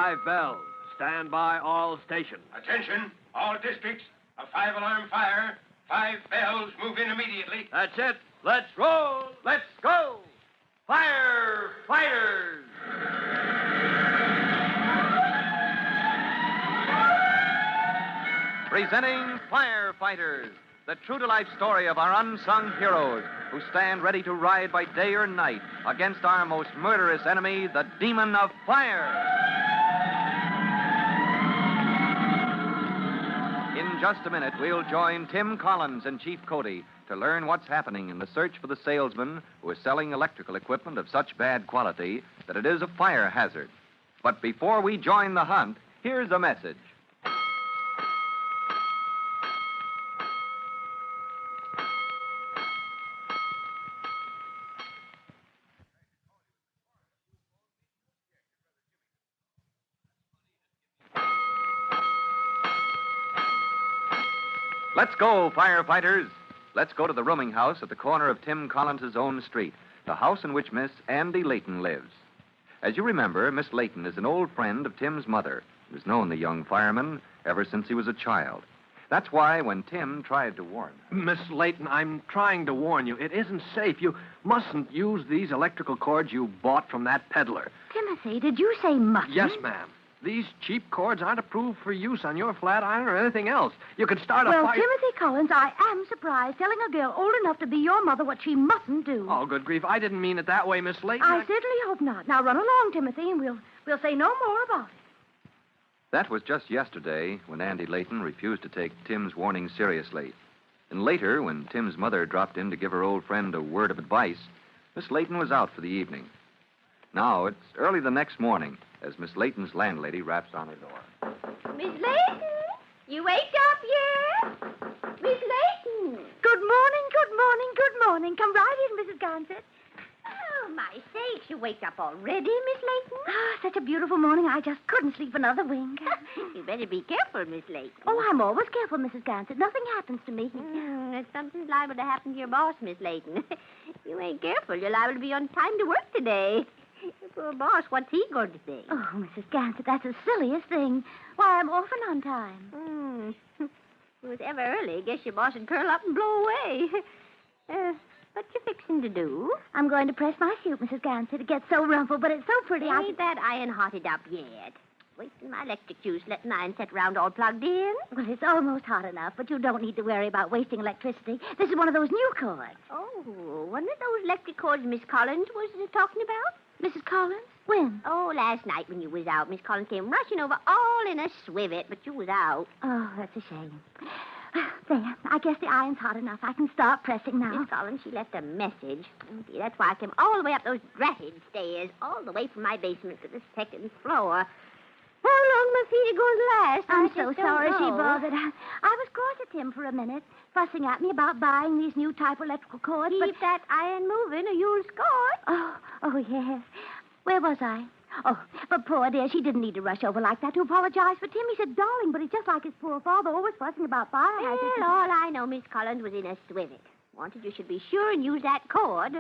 5 bells. Stand by all stations. Attention, all districts. A 5-alarm fire. 5 bells. Move in immediately. That's it. Let's roll. Let's go. Firefighters! Presenting Firefighters, the true-to-life story of our unsung heroes who stand ready to ride by day or night against our most murderous enemy, the demon of fire. In just a minute, we'll join Tim Collins and Chief Cody to learn what's happening in the search for the salesman who is selling electrical equipment of such bad quality that it is a fire hazard. But before we join the hunt, here's a message. Let's go, firefighters. Let's go to the rooming house at the corner of Tim Collins' own street, the house in which Miss Andy Layton lives. As you remember, Miss Layton is an old friend of Tim's mother, who's known the young fireman ever since he was a child. That's why when Tim tried to warn her... Miss Layton, I'm trying to warn you. It isn't safe. You mustn't use these electrical cords you bought from that peddler. Timothy, did you say mustn't? Yes, ma'am. These cheap cords aren't approved for use on your flat iron or anything else. You could start a fire... Well, Timothy Collins, I am surprised telling a girl old enough to be your mother what she mustn't do. Oh, good grief. I didn't mean it that way, Miss Layton. I certainly hope not. Now run along, Timothy, and we'll say no more about it. That was just yesterday when Andy Layton refused to take Tim's warning seriously. And later, when Tim's mother dropped in to give her old friend a word of advice, Miss Layton was out for the evening. Now, it's early the next morning as Miss Layton's landlady raps on her door. Miss Layton, you waked up yet? Miss Layton. Good morning, good morning, good morning. Come right in, Mrs. Gansett. Oh, my sakes, you waked up already, Miss Layton? Ah, such a beautiful morning, I just couldn't sleep another wink. You better be careful, Miss Layton. Oh, I'm always careful, Mrs. Gansett. Nothing happens to me. If something's liable to happen to your boss, Miss Layton. You ain't careful, you're liable to be on time to work today. Your poor boss, what's he going to think? Oh, Mrs. Gansett, that's the silliest thing. Why, I'm often on time. If it was ever early, guess your boss would curl up and blow away. What you fixing to do? I'm going to press my suit, Mrs. Gansett. It gets so rumpled, but it's so pretty. Ain't that iron hotted up yet? Wasting my electric juice, letting iron set around all plugged in. Well, it's almost hot enough, but you don't need to worry about wasting electricity. This is one of those new cords. Oh, one of those electric cords Miss Collins was talking about? Mrs. Collins? When? Oh, last night when you was out. Miss Collins came rushing over all in a swivet, but you was out. Oh, that's a shame. There, I guess the iron's hot enough. I can start pressing now. Miss Collins, she left a message. Oh, dear, that's why I came all the way up those dratted stairs, all the way from my basement to the second floor. How long my feet are going to last? I'm I so just don't sorry she know. bothered. I was cross at him for a minute, fussing at me about buying these new type electrical cords. Keep that iron moving or you'll score. Oh, yes. Where was I? Oh, but poor dear, she didn't need to rush over like that to apologize for Tim. He said, darling, but he's just like his poor father, always fussing about fire hazards. Well, all I know, Miss Collins was in a swivet. Wanted you should be sure and use that cord.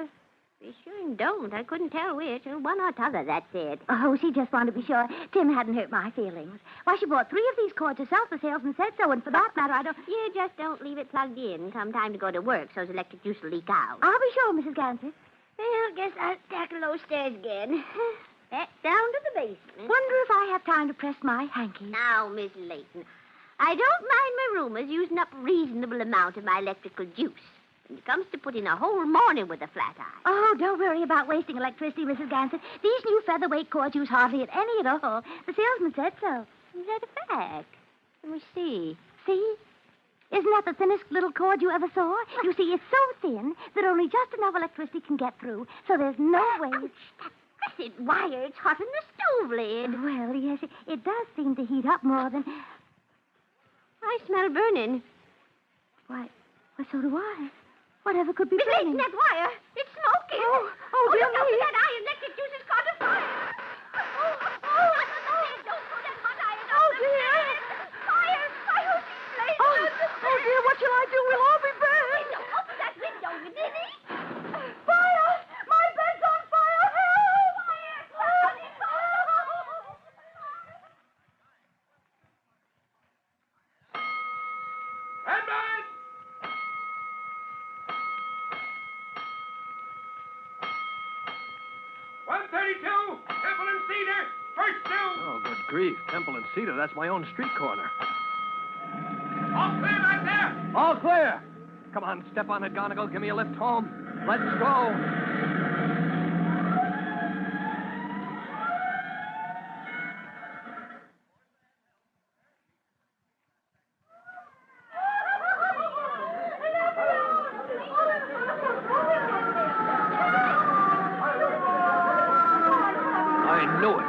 Be sure and don't. I couldn't tell which. One or t'other, that's it. Oh, she just wanted to be sure Tim hadn't hurt my feelings. Why, she bought 3 of these cords herself. The salesman said so, and for that matter, I don't... You just don't leave it plugged in come time to go to work so's electric juice will leak out. I'll be sure, Mrs. Gansett. Well, guess I'll tackle those stairs again. Back down to the basement. Wonder if I have time to press my hanky. Now, Miss Layton, I don't mind my roomers using up a reasonable amount of my electrical juice. When it comes to putting a whole morning with a flat iron. Oh, don't worry about wasting electricity, Mrs. Gansett. These new featherweight cords use hardly any at all. The salesman said so. Is that a fact? Let me see. See? Isn't that the thinnest little cord you ever saw? You see, it's so thin that only just enough electricity can get through, so there's no way... Ouch, that wire, it's hotter than a stove lid. Well, yes, it does seem to heat up more than... I smell burning. Why, so do I. Whatever could be Miss burning? Layton, that wire, it's smoking. Oh, dear look out me. for that iron. Electric juice has caught a fire. Don't throw that hot iron. Oh, dear. Fire, Miss Layton. Oh, dear, what shall I do? We'll all be burned. Don't open that window, you ninny. Fire! My bed's on fire! Help! grief. Temple and Cedar, that's my own street corner. All clear right there. All clear. Come on, step on it, Gonigal. Give me a lift home. Let's go. I knew it.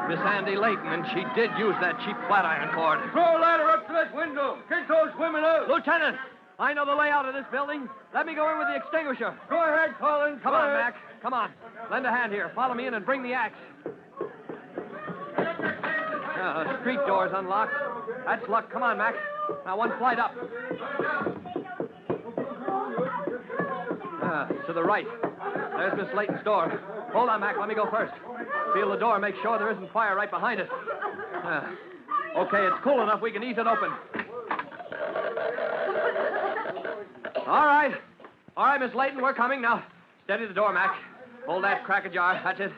Miss Andy Layton, and she did use that cheap flat iron cord. Throw a ladder up to that window. Get those women out. Lieutenant, I know the layout of this building. Let me go in with the extinguisher. Go ahead, Collins. Come on, Mac. Come on. Lend a hand here. Follow me in and bring the axe. The street door's unlocked. That's luck. Come on, Mac. Now, one flight up. To the right. There's Miss Layton's door. Hold on, Mac. Let me go first. Feel the door. Make sure there isn't fire right behind it. Okay, it's cool enough. We can ease it open. All right. All right, Miss Layton, we're coming. Now, steady the door, Mac. Hold that crack ajar. That's it.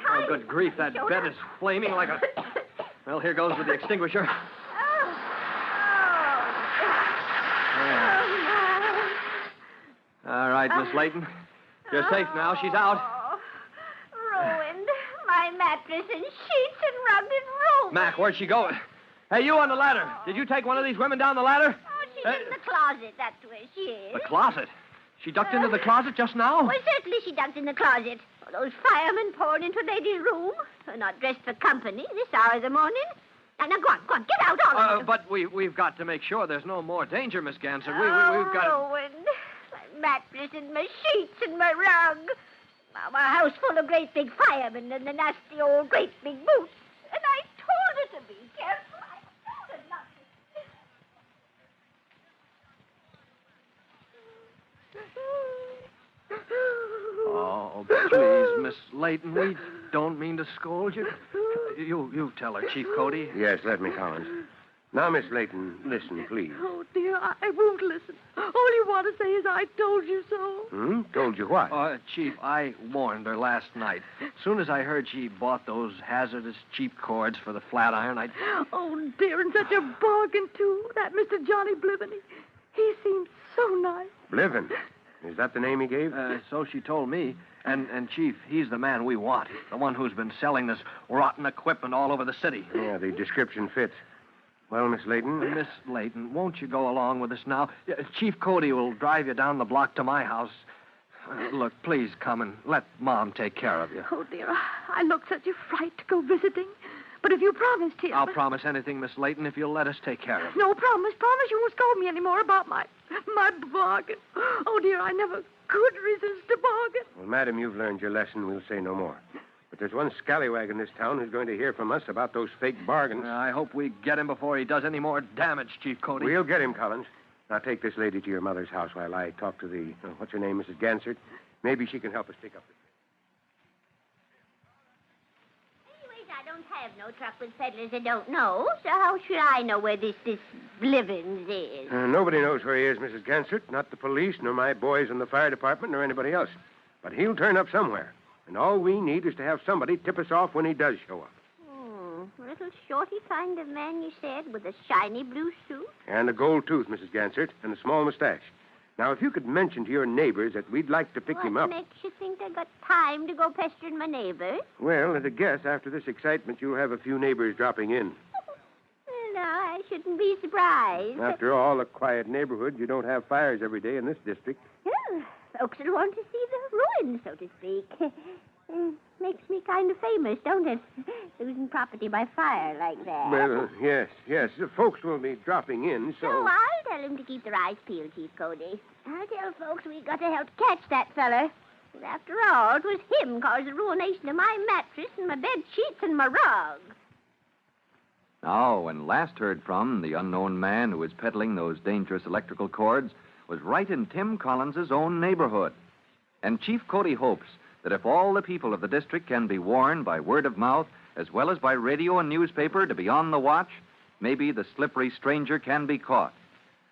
Oh, good grief. That bed is flaming like a... Well, here goes with the extinguisher. All right, Miss Layton. You're safe now. She's out. Ruined. My mattress and sheets and rug is ruined. Mac, where'd she go? Hey, you on the ladder. Did you take one of these women down the ladder? Oh, she's in the closet. That's where she is. The closet? She ducked into the closet just now? Well, certainly she ducked in the closet. Those firemen poured into Lady's room. They're not dressed for company this hour of the morning. Now, go on. Get out, all of you. But we've got to make sure there's no more danger, Miss Gansett. We've got to... Ruined. My mattress and my sheets and my rug. Now, a house full of great big firemen and the nasty old great big boots. And I told her to be careful. I told her not to. Oh, please, Miss Layton, we don't mean to scold you. You tell her, Chief Cody. Yes, let me, Collins. Now, Miss Layton, listen, please. Oh, dear, I won't listen. All you want to say is I told you so. Told you what? Chief, I warned her last night. As soon as I heard she bought those hazardous cheap cords for the flat iron, I... Oh, dear, and such a bargain, too. That Mr. Johnny Bliven, he seems so nice. Bliven. Is that the name he gave? So she told me. And, Chief, he's the man we want. The one who's been selling this rotten equipment all over the city. Yeah, the description fits. Well, Miss Layton? Miss Layton, won't you go along with us now? Chief Cody will drive you down the block to my house. Look, please come and let Mom take care of you. Oh, dear, I look such a fright to go visiting. But if you promise, Tim... I'll promise anything, Miss Layton, if you'll let us take care of you. No, promise. You won't scold me anymore about my bargain. Oh, dear, I never could resist a bargain. Well, madam, you've learned your lesson. We'll say no more. But there's one scallywag in this town who's going to hear from us about those fake bargains. I hope we get him before he does any more damage, Chief Cody. We'll get him, Collins. Now, take this lady to your mother's house while I talk to the... what's her name, Mrs. Gansert? Maybe she can help us pick up the... Anyways, I don't have no truck with peddlers I don't know, so how should I know where this Blivens is? Nobody knows where he is, Mrs. Gansert. Not the police, nor my boys in the fire department, nor anybody else. But he'll turn up somewhere. And all we need is to have somebody tip us off when he does show up. Little shorty kind of man, you said, with a shiny blue suit? And a gold tooth, Mrs. Gansert, and a small mustache. Now, if you could mention to your neighbors that we'd like to pick him up... What makes you think I got time to go pestering my neighbors? Well, at a guess, after this excitement, you'll have a few neighbors dropping in. No, I shouldn't be surprised. After all, a quiet neighborhood, you don't have fires every day in this district. Well, folks will want to see the ruins, so to speak. Makes me kind of famous, don't it? Losing property by fire like that. Well, yes. The folks will be dropping in, so... So I'll tell them to keep their eyes peeled, Chief Cody. I'll tell folks we got to help catch that feller. And after all, it was him caused the ruination of my mattress and my bed sheets and my rug. Now, when last heard from, the unknown man who was peddling those dangerous electrical cords was right in Tim Collins's own neighborhood. And Chief Cody hopes that if all the people of the district can be warned by word of mouth, as well as by radio and newspaper, to be on the watch, maybe the slippery stranger can be caught.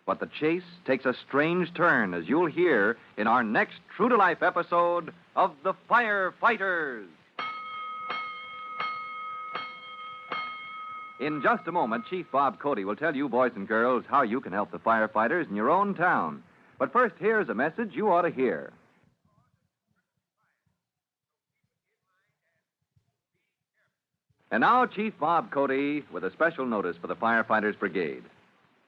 But the chase takes a strange turn, as you'll hear in our next true-to-life episode of The Firefighters. In just a moment, Chief Bob Cody will tell you, boys and girls, how you can help the firefighters in your own town. But first, here's a message you ought to hear. And now, Chief Bob Cody with a special notice for the Firefighters Brigade.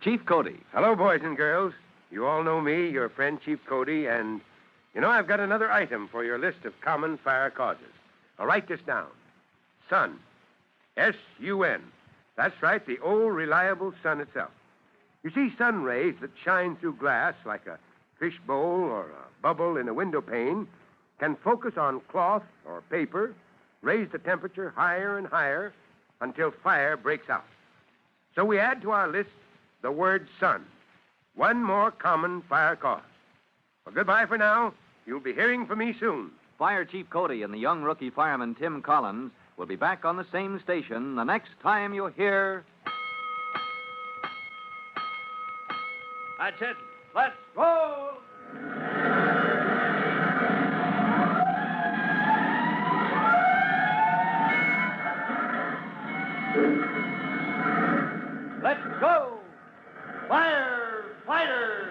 Chief Cody. Hello, boys and girls. You all know me, your friend Chief Cody, and I've got another item for your list of common fire causes. Now, write this down. Sun. S-U-N. That's right, the old reliable sun itself. You see, sun rays that shine through glass like a fish bowl or a bubble in a window pane can focus on cloth or paper, raise the temperature higher and higher until fire breaks out. So we add to our list the word sun. One more common fire cause. Well, goodbye for now. You'll be hearing from me soon. Fire Chief Cody and the young rookie fireman Tim Collins will be back on the same station the next time you hear... That's it. Let's roll! Let's go! Firefighters!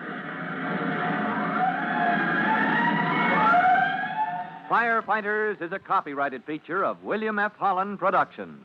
Firefighters is a copyrighted feature of William F. Holland Productions.